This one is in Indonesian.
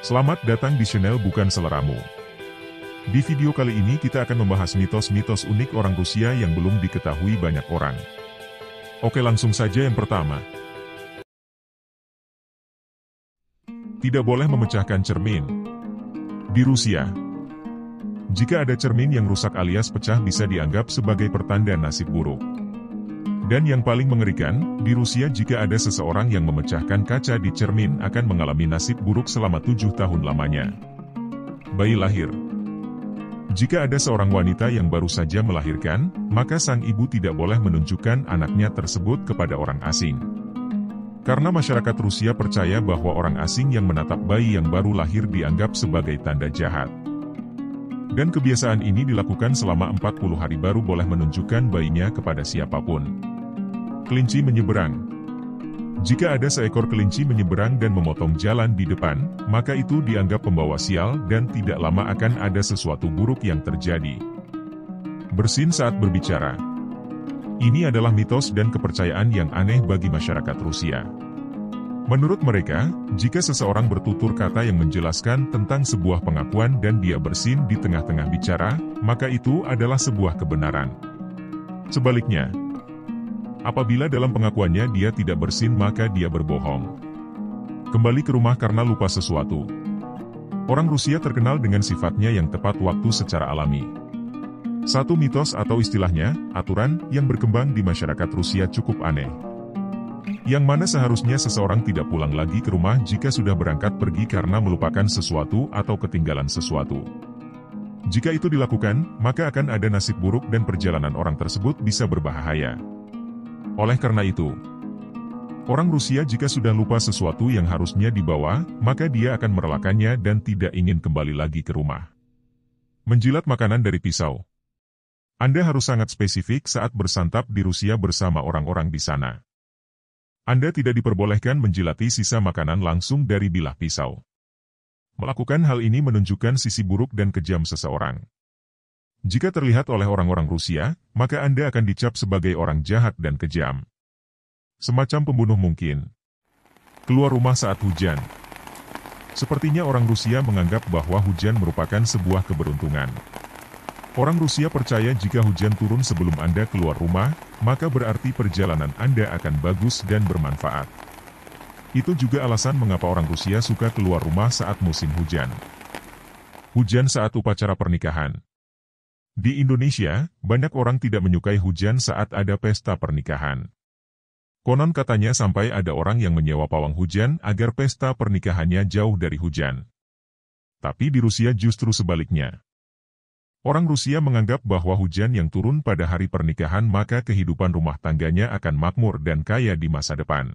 Selamat datang di channel Bukan Seleramu. Di video kali ini kita akan membahas mitos-mitos unik orang Rusia yang belum diketahui banyak orang. Oke, langsung saja yang pertama. Tidak boleh memecahkan cermin. Di Rusia, jika ada cermin yang rusak alias pecah bisa dianggap sebagai pertanda nasib buruk. Dan yang paling mengerikan, di Rusia jika ada seseorang yang memecahkan kaca di cermin akan mengalami nasib buruk selama 7 tahun lamanya. Bayi lahir. Jika ada seorang wanita yang baru saja melahirkan, maka sang ibu tidak boleh menunjukkan anaknya tersebut kepada orang asing. Karena masyarakat Rusia percaya bahwa orang asing yang menatap bayi yang baru lahir dianggap sebagai tanda jahat. Dan kebiasaan ini dilakukan selama 40 hari baru boleh menunjukkan bayinya kepada siapapun. Kelinci menyeberang. Jika ada seekor kelinci menyeberang dan memotong jalan di depan, maka itu dianggap pembawa sial dan tidak lama akan ada sesuatu buruk yang terjadi. Bersin saat berbicara. Ini adalah mitos dan kepercayaan yang aneh bagi masyarakat Rusia. Menurut mereka, jika seseorang bertutur kata yang menjelaskan tentang sebuah pengakuan dan dia bersin di tengah-tengah bicara, maka itu adalah sebuah kebenaran. Sebaliknya, apabila dalam pengakuannya dia tidak bersin maka dia berbohong. Kembali ke rumah karena lupa sesuatu. Orang Rusia terkenal dengan sifatnya yang tepat waktu secara alami. Satu mitos atau istilahnya, aturan, yang berkembang di masyarakat Rusia cukup aneh. Yang mana seharusnya seseorang tidak pulang lagi ke rumah jika sudah berangkat pergi karena melupakan sesuatu atau ketinggalan sesuatu. Jika itu dilakukan, maka akan ada nasib buruk dan perjalanan orang tersebut bisa berbahaya. Oleh karena itu, orang Rusia jika sudah lupa sesuatu yang harusnya dibawa, maka dia akan merelakannya dan tidak ingin kembali lagi ke rumah. Menjilat makanan dari pisau. Anda harus sangat spesifik saat bersantap di Rusia bersama orang-orang di sana. Anda tidak diperbolehkan menjilati sisa makanan langsung dari bilah pisau. Melakukan hal ini menunjukkan sisi buruk dan kejam seseorang. Jika terlihat oleh orang-orang Rusia, maka Anda akan dicap sebagai orang jahat dan kejam. Semacam pembunuh mungkin. Keluar rumah saat hujan. Sepertinya orang Rusia menganggap bahwa hujan merupakan sebuah keberuntungan. Orang Rusia percaya jika hujan turun sebelum Anda keluar rumah, maka berarti perjalanan Anda akan bagus dan bermanfaat. Itu juga alasan mengapa orang Rusia suka keluar rumah saat musim hujan. Hujan saat upacara pernikahan. Di Indonesia, banyak orang tidak menyukai hujan saat ada pesta pernikahan. Konon katanya sampai ada orang yang menyewa pawang hujan agar pesta pernikahannya jauh dari hujan. Tapi di Rusia justru sebaliknya. Orang Rusia menganggap bahwa hujan yang turun pada hari pernikahan maka kehidupan rumah tangganya akan makmur dan kaya di masa depan.